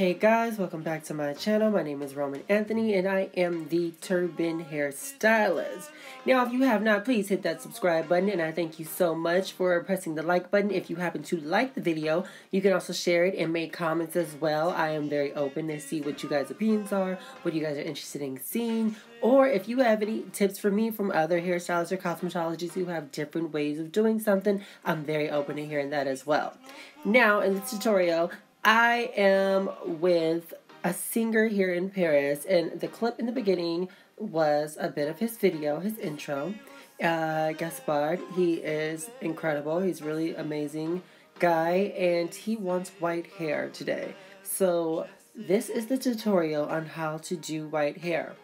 Hey guys, welcome back to my channel. My name is Roman Anthony and I am the turban hairstylist. Now if you have not, please hit that subscribe button, and I thank you so much for pressing the like button. If you happen to like the video, you can also share it and make comments as well. I am very open to see what you guys' opinions are, what you guys are interested in seeing, or if you have any tips for me from other hairstylists or cosmetologists who have different ways of doing something. I'm very open to hearing that as well. Now in this tutorial, I am with a singer here in Paris, and the clip in the beginning was a bit of his video, his intro. Gaspard, he is incredible. He's really amazing guy, and he wants white hair today. So this is the tutorial on how to do white hair.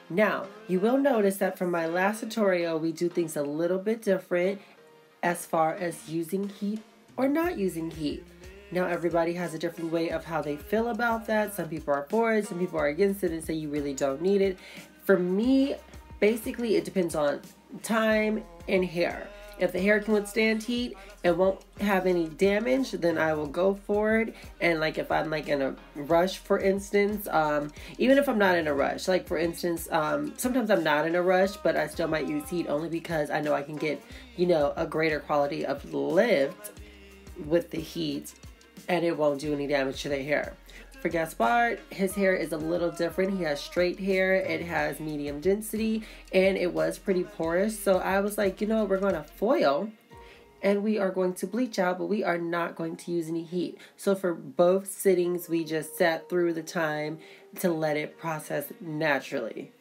Now, you will notice that from my last tutorial, we do things a little bit different as far as using heat or not using heat. Now everybody has a different way of how they feel about that. Some people are for it, some people are against it and say you really don't need it. For me, basically it depends on time and hair. If the hair can withstand heat and won't have any damage, then I will go for it. And like if I'm like in a rush, for instance, even if I'm not in a rush, like for instance, sometimes I'm not in a rush, but I still might use heat only because I know I can get, you know, a greater quality of lift with the heat, and it won't do any damage to the hair. For Gaspard, his hair is a little different. He has straight hair, it has medium density, and it was pretty porous. So I was like, you know, we're going to foil and we are going to bleach out, but we are not going to use any heat. So for both sittings, we just sat through the time to let it process naturally.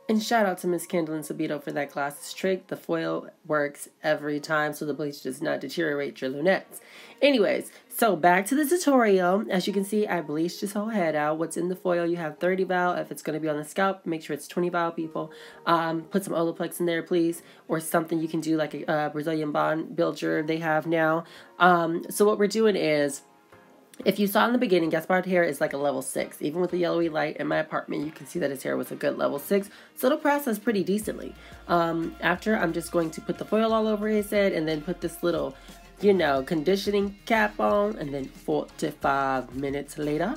And shout out to Miss Kendall and Sabito for that glasses trick. The foil works every time, so the bleach does not deteriorate your lunettes. Anyways, so back to the tutorial. As you can see, I bleached his whole head out. What's in the foil? You have 30 val. If it's going to be on the scalp, make sure it's 20 val, people. Put some Olaplex in there, please, or something you can do like a Brazilian bond builder they have now. So what we're doing is, if you saw in the beginning, Gaspard's hair is like a level 6. Even with the yellowy light in my apartment, you can see that his hair was a good level 6. So it'll process pretty decently. After, I'm just going to put the foil all over his head and then put this little, you know, conditioning cap on. And then 45 minutes later,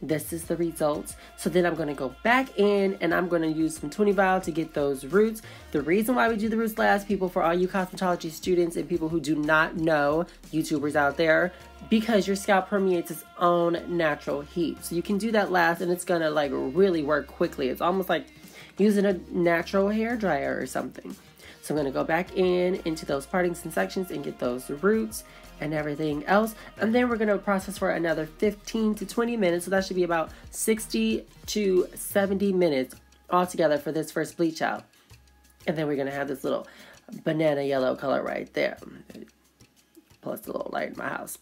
this is the results. So then I'm going to go back in and I'm going to use some 20 val to get those roots. The reason why we do the roots last, people, for all you cosmetology students and people who do not know, YouTubers out there, because your scalp permeates its own natural heat. So you can do that last and it's going to like really work quickly. It's almost like using a natural hair dryer or something. So I'm going to go back into those partings and sections and get those roots and everything else, and then we're going to process for another 15 to 20 minutes. So that should be about 60 to 70 minutes altogether for this first bleach out. And then we're going to have this little banana yellow color right there, plus a little light in my house.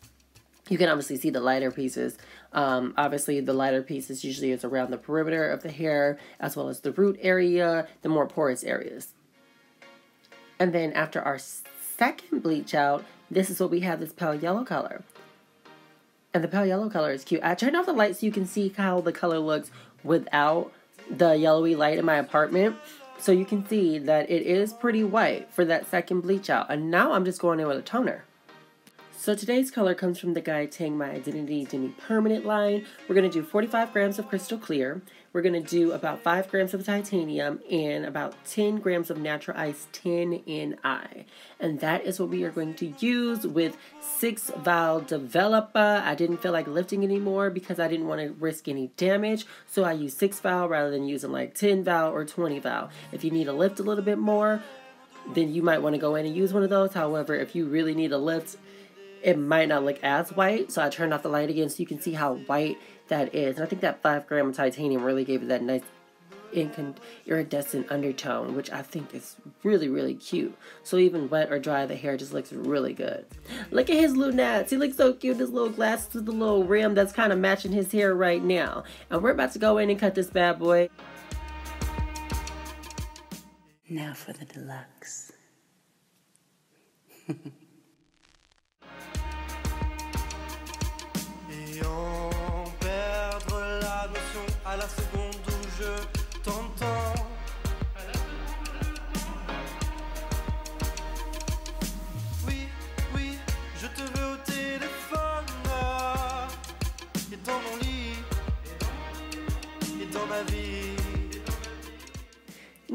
You can obviously see the lighter pieces. Obviously the lighter pieces usually is around the perimeter of the hair, as well as the root area, the more porous areas. And then after our second bleach out, this is what we have, this pale yellow color. And the pale yellow color is cute. I turned off the light so you can see how the color looks without the yellowy light in my apartment. So you can see that it is pretty white for that second bleach out. And now I'm just going in with a toner. So today's color comes from the guy Tang My Identity Demi-Permanent line. We're going to do 45 grams of crystal clear. We're going to do about 5 grams of titanium and about 10 grams of natural ice 10NI. And that is what we are going to use with 6 val developer. I didn't feel like lifting anymore because I didn't want to risk any damage. So I used 6 val rather than using like 10 val or 20 val. If you need to lift a little bit more, then you might want to go in and use one of those. However, if you really need a lift, it might not look as white, so I turned off the light again so you can see how white that is. And I think that 5 gram of titanium really gave it that nice iridescent undertone, which I think is really, really cute. So even wet or dry, the hair just looks really good. Look at his lunettes. He looks so cute. His little glasses with the little rim that's kind of matching his hair right now. And we're about to go in and cut this bad boy. Now for the deluxe. À la seconde où je t'entends, oui, oui, je te veux au téléphone.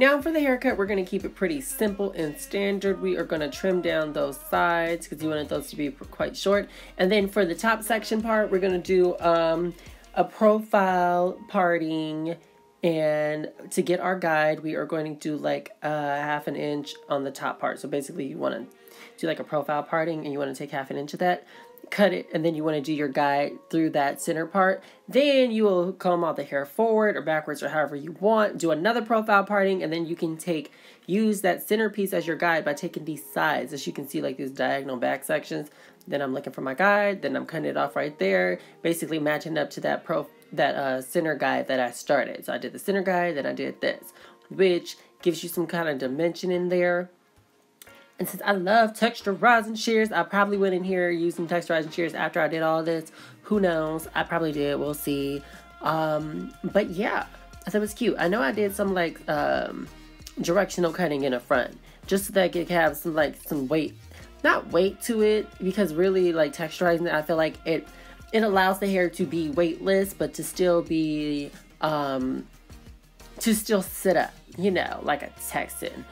Now for the haircut, we're going to keep it pretty simple and standard. We are going to trim down those sides because you wanted those to be quite short. And then for the top section part, we're going to do a profile parting. And to get our guide, we are going to do like a 1/2 inch on the top part. So basically you want to do like a profile parting and you want to take 1/2 inch of that, cut it, and then you want to do your guide through that center part. Then you will comb all the hair forward or backwards or however you want. Do another profile parting, and then you can use that center piece as your guide by taking these sides. As you can see, like these diagonal back sections. Then I'm looking for my guide. Then I'm cutting it off right there, basically matching up to that center guide that I started. So I did the center guide, then I did this, which gives you some kind of dimension in there. And since I love texturizing shears, I probably went in here using texturizing shears after I did all this. Who knows? I probably did. We'll see. But yeah, I thought it was cute. I know I did some like directional cutting in the front, just so that it could have some weight, not weight to it, because really like texturizing it, I feel like it allows the hair to be weightless, but to still be to still sit up, you know, like a Texan.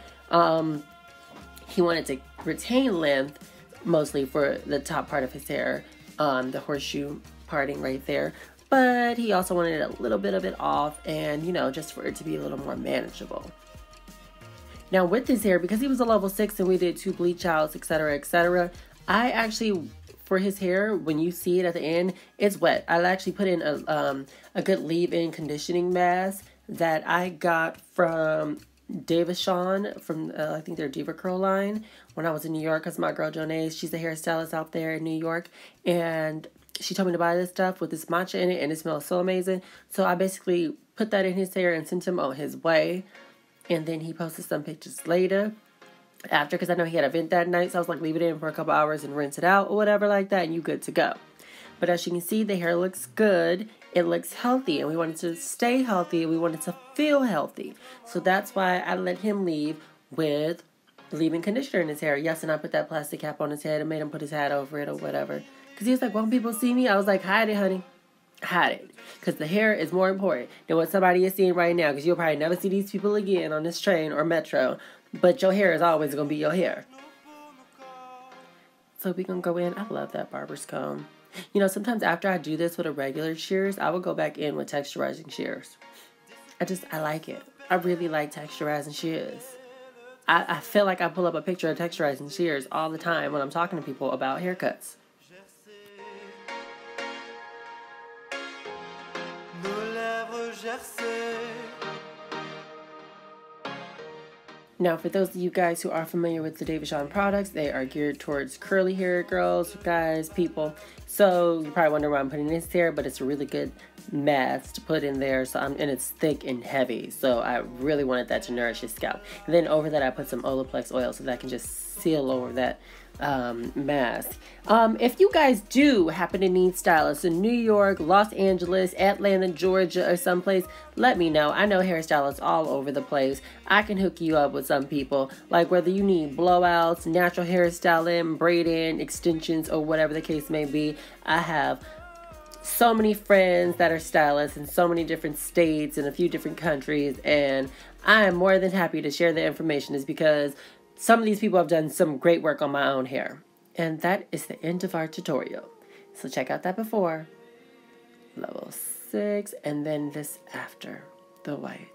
He wanted to retain length mostly for the top part of his hair, the horseshoe parting right there. But he also wanted a little bit of it off, and, you know, just for it to be a little more manageable. Now with this hair, because he was a level 6 and we did 2 bleach outs, etc., etc., I actually, for his hair, when you see it at the end, it's wet. I'll actually put in a good leave-in conditioning mask that I got from Tèlèphone from I think their Diva Curl line when I was in New York, because my girl Jonae, she's a hairstylist out there in New York, and she told me to buy this stuff with this matcha in it, and it smells so amazing. So I basically put that in his hair and sent him on his way, and then he posted some pictures later after, because I know he had an event that night, so I was like, leave it in for a couple hours and rinse it out or whatever like that, and you good to go. But as you can see, the hair looks good. It looks healthy, and we wanted to stay healthy. We wanted to feel healthy. So that's why I let him leave with leave-in conditioner in his hair. Yes, and I put that plastic cap on his head and made him put his hat over it or whatever. Because he was like, won't people see me? I was like, hide it, honey. Hide it. Because the hair is more important than what somebody is seeing right now. Because you'll probably never see these people again on this train or metro. But your hair is always going to be your hair. So we're going to go in. I love that barber's comb. You know, sometimes after I do this with a regular shears, I will go back in with texturizing shears. I like it. I really like texturizing shears. I feel like I pull up a picture of texturizing shears all the time when I'm talking to people about haircuts. Now, for those of you guys who are familiar with the Demi-Permanent products, they are geared towards curly hair girls, guys, people. So you probably wonder why I'm putting this here, but it's a really good mask to put in there. And it's thick and heavy, so I really wanted that to nourish his scalp. And then over that, I put some Olaplex oil so that I can just seal over that mask. If you guys do happen to need stylists in New York, Los Angeles, Atlanta, Georgia, or someplace, let me know. I know hairstylists all over the place. I can hook you up with some people, like whether you need blowouts, natural hairstyling, braiding, extensions, or whatever the case may be. I have so many friends that are stylists in so many different states and a few different countries, and I am more than happy to share the information, is because some of these people have done some great work on my own hair. And that is the end of our tutorial. So check out that before, level 6, and then this after, the white.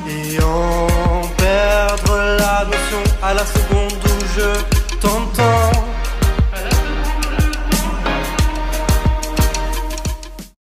Et en perdre la notion à la seconde où je t'entends.